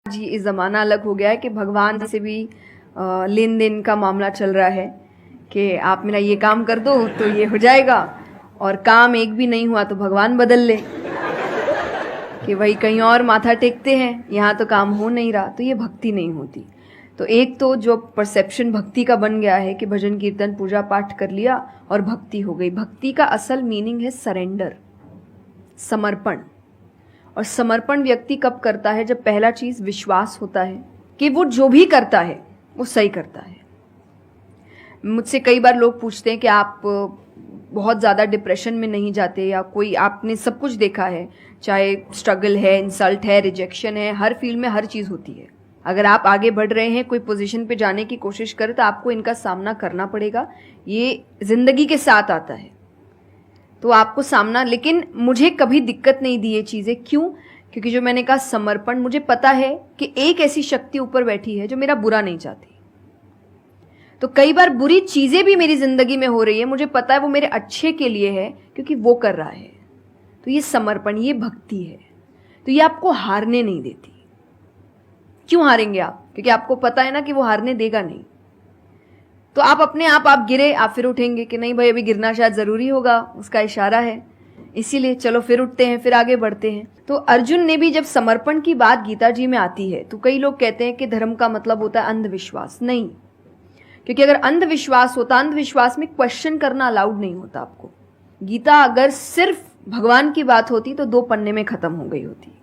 जी इस ज़माना अलग हो गया है कि भगवान से भी लेन देन का मामला चल रहा है कि आप मेरा ये काम कर दो तो ये हो जाएगा, और काम एक भी नहीं हुआ तो भगवान बदल ले कि वही कहीं और माथा टेकते हैं, यहाँ तो काम हो नहीं रहा। तो ये भक्ति नहीं होती। तो एक तो जो परसेप्शन भक्ति का बन गया है कि भजन कीर्तन पूजा पाठ कर लिया और भक्ति हो गई। भक्ति का असल मीनिंग है सरेंडर, समर्पण। और समर्पण व्यक्ति कब करता है? जब पहला चीज विश्वास होता है कि वो जो भी करता है वो सही करता है। मुझसे कई बार लोग पूछते हैं कि आप बहुत ज़्यादा डिप्रेशन में नहीं जाते, या कोई आपने सब कुछ देखा है, चाहे स्ट्रगल है, इंसल्ट है, रिजेक्शन है, हर फील्ड में हर चीज़ होती है। अगर आप आगे बढ़ रहे हैं, कोई पोजीशन पे जाने की कोशिश करें तो आपको इनका सामना करना पड़ेगा। ये जिंदगी के साथ आता है तो आपको सामना, लेकिन मुझे कभी दिक्कत नहीं दी ये चीज़ें। क्यों? क्योंकि जो मैंने कहा समर्पण, मुझे पता है कि एक ऐसी शक्ति ऊपर बैठी है जो मेरा बुरा नहीं चाहती। तो कई बार बुरी चीज़ें भी मेरी जिंदगी में हो रही है, मुझे पता है वो मेरे अच्छे के लिए है क्योंकि वो कर रहा है। तो ये समर्पण, ये भक्ति है। तो ये आपको हारने नहीं देती। क्यों हारेंगे आप? क्योंकि आपको पता है ना कि वो हारने देगा नहीं। तो आप अपने आप गिरे, आप फिर उठेंगे कि नहीं भाई अभी गिरना शायद जरूरी होगा, उसका इशारा है, इसीलिए चलो फिर उठते हैं, फिर आगे बढ़ते हैं। तो अर्जुन ने भी, जब समर्पण की बात गीता जी में आती है तो कई लोग कहते हैं कि धर्म का मतलब होता है अंधविश्वास। नहीं, क्योंकि अगर अंधविश्वास होता, अंधविश्वास में क्वेश्चन करना अलाउड नहीं होता आपको। गीता अगर सिर्फ भगवान की बात होती तो 2 पन्ने में खत्म हो गई होती।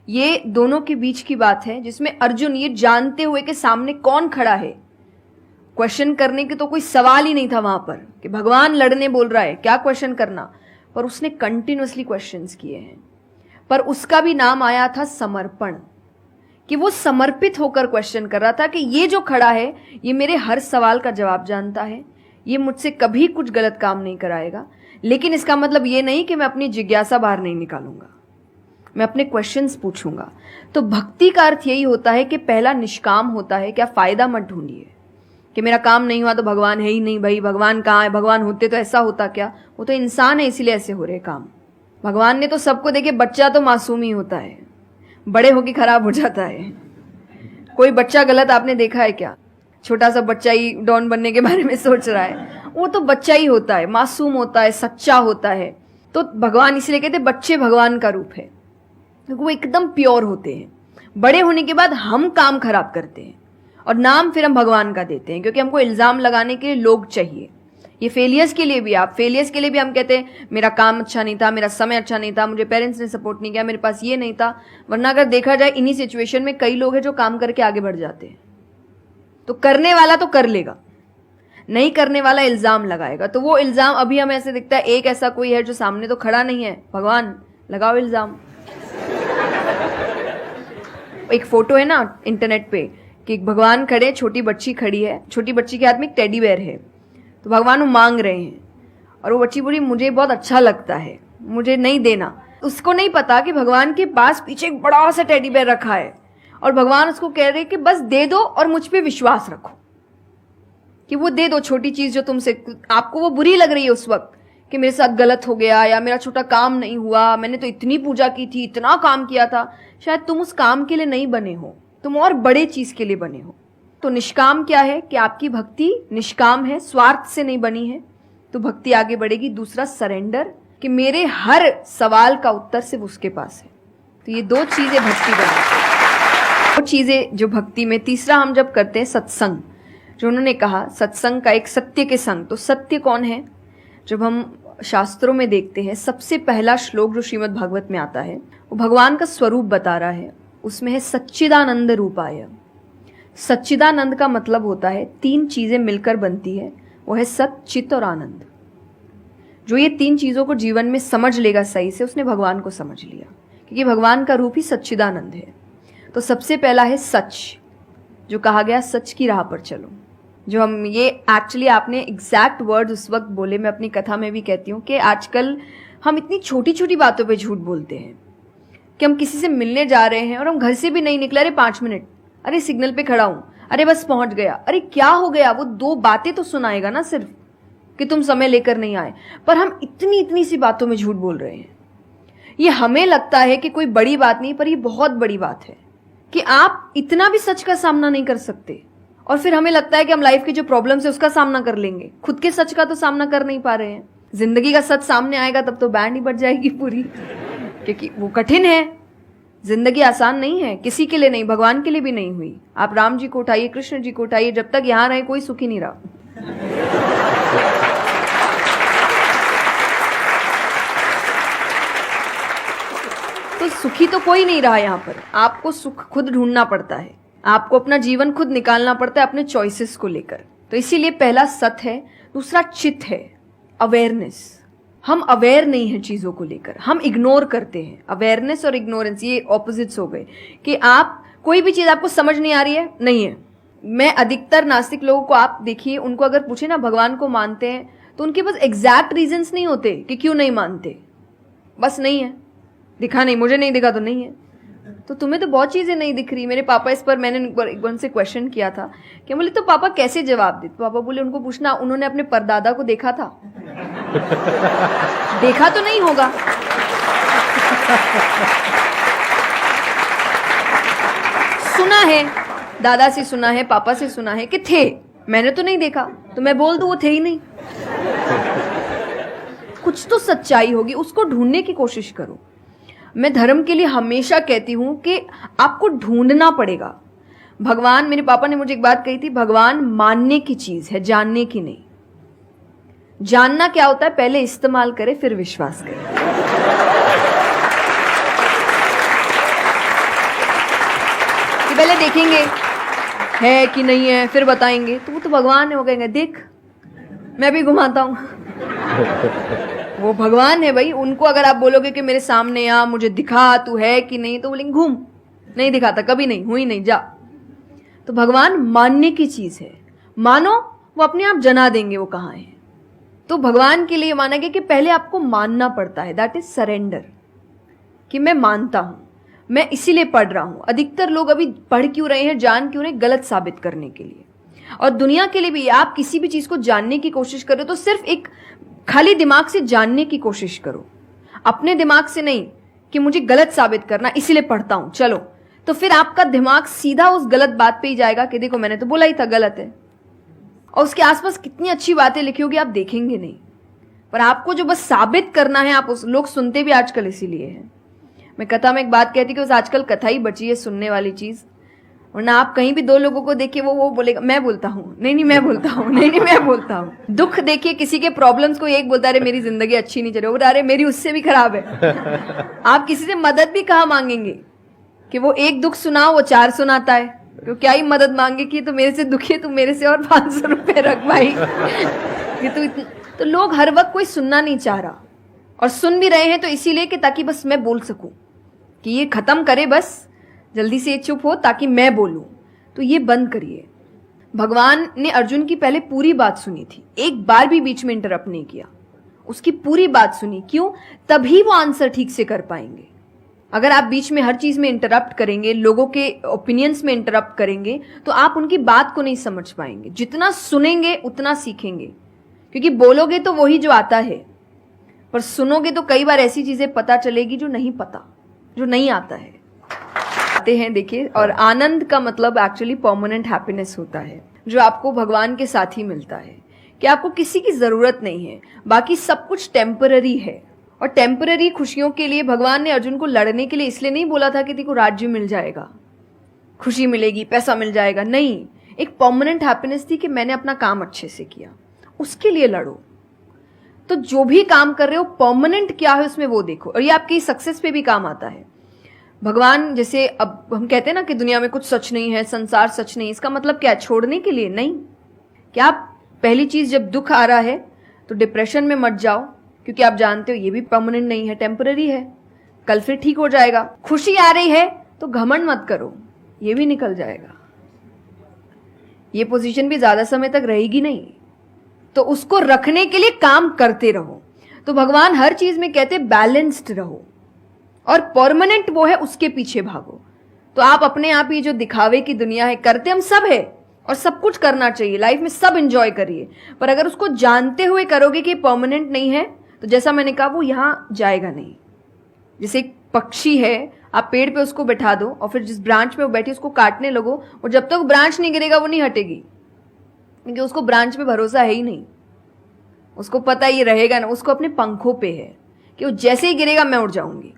ये दोनों के बीच की बात है जिसमें अर्जुन ये जानते हुए कि सामने कौन खड़ा है, क्वेश्चन करने की तो कोई सवाल ही नहीं था वहां पर कि भगवान लड़ने बोल रहा है, क्या क्वेश्चन करना, पर उसने कंटिन्यूअसली क्वेश्चंस किए हैं। पर उसका भी नाम आया था समर्पण, कि वो समर्पित होकर क्वेश्चन कर रहा था कि ये जो खड़ा है ये मेरे हर सवाल का जवाब जानता है, ये मुझसे कभी कुछ गलत काम नहीं कराएगा। लेकिन इसका मतलब ये नहीं कि मैं अपनी जिज्ञासा बाहर नहीं निकालूंगा, मैं अपने क्वेश्चंस पूछूंगा। तो भक्ति का अर्थ यही होता है कि पहला निष्काम होता है। क्या फायदा मत ढूंढिए कि मेरा काम नहीं हुआ तो भगवान है ही नहीं। भाई भगवान कहाँ है? भगवान होते तो ऐसा होता क्या? वो तो इंसान है इसीलिए ऐसे हो रहे काम। भगवान ने तो सबको देखे, बच्चा तो मासूम ही होता है, बड़े होके खराब हो जाता है। कोई बच्चा गलत आपने देखा है क्या? छोटा सा बच्चा ही डॉन बनने के बारे में सोच रहा है, वो तो बच्चा ही होता है, मासूम होता है, सच्चा होता है। तो भगवान इसलिए कहते बच्चे भगवान का रूप है, क्योंकि वो एकदम प्योर होते हैं। बड़े होने के बाद हम काम खराब करते हैं और नाम फिर हम भगवान का देते हैं, क्योंकि हमको इल्जाम लगाने के लिए लोग चाहिए। ये फेलियर्स के लिए भी, आप फेलियर्स के लिए भी हम कहते हैं मेरा काम अच्छा नहीं था, मेरा समय अच्छा नहीं था, मुझे पेरेंट्स ने सपोर्ट नहीं किया, मेरे पास ये नहीं था। वरना अगर देखा जाए इन्हीं सिचुएशन में कई लोग हैं जो काम करके आगे बढ़ जाते हैं। तो करने वाला तो कर लेगा, नहीं करने वाला इल्जाम लगाएगा। तो वो इल्जाम अभी हमें ऐसे दिखता है, एक ऐसा कोई है जो सामने तो खड़ा नहीं है, भगवान लगाओ इल्जाम। एक फोटो है ना इंटरनेट पे कि भगवान खड़े, छोटी बच्ची खड़ी है, छोटी बच्ची के हाथ में एक टेडी बेयर है। तो भगवान वो मांग रहे हैं और वो बच्ची बोली मुझे बहुत अच्छा लगता है, मुझे नहीं देना। उसको नहीं पता कि भगवान के पास पीछे एक बड़ा सा टेडी बेयर रखा है और भगवान उसको कह रहे कि बस दे दो और मुझ पे विश्वास रखो कि वो दे दो। छोटी चीज जो तुमसे, आपको वो बुरी लग रही है उस वक्त कि मेरे साथ गलत हो गया या मेरा छोटा काम नहीं हुआ, मैंने तो इतनी पूजा की थी, इतना काम किया था, शायद तुम उस काम के लिए नहीं बने हो, तुम और बड़े चीज के लिए बने हो। तो निष्काम क्या है कि आपकी भक्ति निष्काम है, स्वार्थ से नहीं बनी है, तो भक्ति आगे बढ़ेगी। दूसरा सरेंडर, कि मेरे हर सवाल का उत्तर सिर्फ उसके पास है। तो ये 2 चीजें भक्ति बनाती है, 2 चीजें जो भक्ति में। तीसरा हम जब करते हैं सत्संग, जो उन्होंने कहा सत्संग का एक सत्य के संग। तो सत्य कौन है? जब हम शास्त्रों में देखते हैं, सबसे पहला श्लोक जो श्रीमद् भागवत में आता है वो भगवान का स्वरूप बता रहा है। उसमें है सच्चिदानंद रूपाय। सच्चिदानंद का मतलब होता है 3 चीजें मिलकर बनती है, वो है सत, चित और आनंद। जो ये 3 चीजों को जीवन में समझ लेगा सही से, उसने भगवान को समझ लिया, क्योंकि भगवान का रूप ही सच्चिदानंद है। तो सबसे पहला है सच, जो कहा गया सच की राह पर चलो। जो हम ये एक्चुअली आपने एग्जैक्ट वर्ड उस वक्त बोले, मैं अपनी कथा में भी कहती हूँ कि आजकल हम इतनी छोटी छोटी बातों पे झूठ बोलते हैं कि हम किसी से मिलने जा रहे हैं और हम घर से भी नहीं निकले, अरे 5 मिनट, अरे सिग्नल पे खड़ा हूं, अरे बस पहुंच गया, अरे क्या हो गया, वो 2 बातें तो सुनाएगा ना सिर्फ कि तुम समय लेकर नहीं आए। पर हम इतनी इतनी सी बातों में झूठ बोल रहे हैं। ये हमें लगता है कि कोई बड़ी बात नहीं, पर ये बहुत बड़ी बात है। कि आप इतना भी सच का सामना नहीं कर सकते, और फिर हमें लगता है कि हम लाइफ के जो प्रॉब्लम्स है उसका सामना कर लेंगे, खुद के सच का तो सामना कर नहीं पा रहे हैं। जिंदगी का सच सामने आएगा तब तो बैंड ही बज जाएगी पूरी, क्योंकि वो कठिन है। जिंदगी आसान नहीं है, किसी के लिए नहीं, भगवान के लिए भी नहीं हुई। आप राम जी को उठाइए, कृष्ण जी को उठाइए, जब तक यहां रहे कोई सुखी नहीं रहा। तो सुखी तो कोई नहीं रहा यहां पर। आपको सुख खुद ढूंढना पड़ता है, आपको अपना जीवन खुद निकालना पड़ता है अपने चॉइसेस को लेकर। तो इसीलिए पहला सत है, दूसरा चित है, अवेयरनेस। हम अवेयर नहीं है चीजों को लेकर, हम इग्नोर करते हैं। अवेयरनेस और इग्नोरेंस ये ऑपोजिट्स हो गए, कि आप कोई भी चीज आपको समझ नहीं आ रही है, नहीं है। मैं अधिकतर नास्तिक लोगों को आप देखिए, उनको अगर पूछे ना भगवान को मानते हैं, तो उनके पास एग्जैक्ट रीजंस नहीं होते कि क्यों नहीं मानते। बस नहीं है, दिखा नहीं, मुझे नहीं दिखा तो नहीं है। तो तुम्हें तो बहुत चीजें नहीं दिख रही। मेरे पापा इस पर मैंने एक बार उनसे क्वेश्चन किया था कि बोले तो पापा कैसे जवाब दे। तो पापा बोले उनको पूछना उन्होंने अपने परदादा को देखा था। देखा तो नहीं होगा, सुना है, दादा से सुना है, पापा से सुना है कि थे, मैंने तो नहीं देखा, तो मैं बोल दूं वो थे ही नहीं। कुछ तो सच्चाई होगी, उसको ढूंढने की कोशिश करो। मैं धर्म के लिए हमेशा कहती हूं कि आपको ढूंढना पड़ेगा। भगवान, मेरे पापा ने मुझे एक बात कही थी, भगवान मानने की चीज है, जानने की नहीं। जानना क्या होता है, पहले इस्तेमाल करे फिर विश्वास करे। कि पहले देखेंगे है कि नहीं है, फिर बताएंगे। तो वो तो भगवान है, वो कहेंगे देख मैं भी घुमाता हूं। वो भगवान है भाई, उनको अगर आप बोलोगे कि मेरे सामने आ, मुझे दिखा तू है कि नहीं, तो बोलेंगे घूम, नहीं दिखाता, कभी नहीं हुई, नहीं जा। तो भगवान मानने की चीज है, मानो वो अपने आप जना देंगे वो कहाँ है। तो भगवान के लिए माना गया कि पहले आपको मानना पड़ता है, दैट इज सरेंडर, कि मैं मानता हूं, मैं इसीलिए पढ़ रहा हूं। अधिकतर लोग अभी पढ़ क्यों रहे हैं, जान क्यों रहे, गलत साबित करने के लिए। और दुनिया के लिए भी, आप किसी भी चीज को जानने की कोशिश करो तो सिर्फ एक खाली दिमाग से जानने की कोशिश करो, अपने दिमाग से नहीं कि मुझे गलत साबित करना इसलिए पढ़ता हूं चलो। तो फिर आपका दिमाग सीधा उस गलत बात पे ही जाएगा कि देखो मैंने तो बोला ही था गलत है। और उसके आसपास कितनी अच्छी बातें लिखी होगी आप देखेंगे नहीं, पर आपको जो बस साबित करना है, आप उस लोग सुनते भी आजकल इसीलिए है। मैं कथा में एक बात कहती कि उस आजकल कथा ही बची है सुनने वाली चीज, वरना आप कहीं भी दो लोगों को देखिए वो बोलेगा मैं बोलता हूँ, नहीं मैं बोलता हूँ, नहीं मैं बोलता हूँ। दुख देखिए किसी के, प्रॉब्लम्स को एक बोलता है मेरी जिंदगी अच्छी नहीं चल रही, वो अरे मेरी उससे भी खराब है। आप किसी से मदद भी कहाँ मांगेंगे कि वो एक दुख सुनाओ वो 4 सुनाता है, तो क्या ही मदद मांगे कि तो मेरे से दुखी है, तू मेरे से और 500 रुपए रख भाई। ये तो लोग हर वक्त कोई सुनना नहीं चाह रहा, और सुन भी रहे हैं तो इसीलिए कि ताकि बस मैं बोल सकूं, कि ये खत्म करे बस जल्दी से, ये चुप हो ताकि मैं बोलूं। तो ये बंद करिए। भगवान ने अर्जुन की पहले पूरी बात सुनी थी, एक बार भी बीच में इंटरप्ट नहीं किया, उसकी पूरी बात सुनी। क्यों? तभी वो आंसर ठीक से कर पाएंगे। अगर आप बीच में हर चीज में इंटरप्ट करेंगे, लोगों के ओपिनियंस में इंटरप्ट करेंगे, तो आप उनकी बात को नहीं समझ पाएंगे। जितना सुनेंगे उतना सीखेंगे, क्योंकि बोलोगे तो वही जो आता है, पर सुनोगे तो कई बार ऐसी चीजें पता चलेगी जो नहीं पता, जो नहीं आता है। आते हैं देखिए, और आनंद का मतलब एक्चुअली परमानेंट हैप्पीनेस होता है, जो आपको भगवान के साथ ही मिलता है, कि आपको किसी की जरूरत नहीं है, बाकी सब कुछ टेम्पररी है। और टेम्पररी खुशियों के लिए भगवान ने अर्जुन को लड़ने के लिए इसलिए नहीं बोला था कि तेरे को राज्य मिल जाएगा, खुशी मिलेगी, पैसा मिल जाएगा, नहीं। एक परमानेंट हैप्पीनेस थी कि मैंने अपना काम अच्छे से किया, उसके लिए लड़ो। तो जो भी काम कर रहे हो परमानेंट क्या है उसमें वो देखो, और ये आपकी सक्सेस पे भी काम आता है। भगवान जैसे अब हम कहते हैं ना कि दुनिया में कुछ सच नहीं है, संसार सच नहीं, इसका मतलब क्या है? छोड़ने के लिए नहीं। क्या आप पहली चीज, जब दुख आ रहा है तो डिप्रेशन में मत जाओ, क्योंकि आप जानते हो ये भी परमानेंट नहीं है, टेम्पररी है, कल फिर ठीक हो जाएगा। खुशी आ रही है तो घमंड मत करो, ये भी निकल जाएगा, ये पोजीशन भी ज्यादा समय तक रहेगी नहीं, तो उसको रखने के लिए काम करते रहो। तो भगवान हर चीज में कहते बैलेंस्ड रहो, और परमानेंट वो है उसके पीछे भागो। तो आप अपने आप ही जो दिखावे की दुनिया है, करते हम सब है और सब कुछ करना चाहिए लाइफ में, सब एंजॉय करिए, पर अगर उसको जानते हुए करोगे कि परमानेंट नहीं है, तो जैसा मैंने कहा वो यहां जाएगा नहीं। जैसे एक पक्षी है, आप पेड़ पे उसको बैठा दो और फिर जिस ब्रांच पे वो बैठी उसको काटने लगो, और जब तक ब्रांच नहीं गिरेगा वो नहीं हटेगी, क्योंकि उसको ब्रांच पे भरोसा है ही नहीं। उसको पता ये रहेगा ना, उसको अपने पंखों पे है कि वो जैसे ही गिरेगा मैं उड़ जाऊंगी।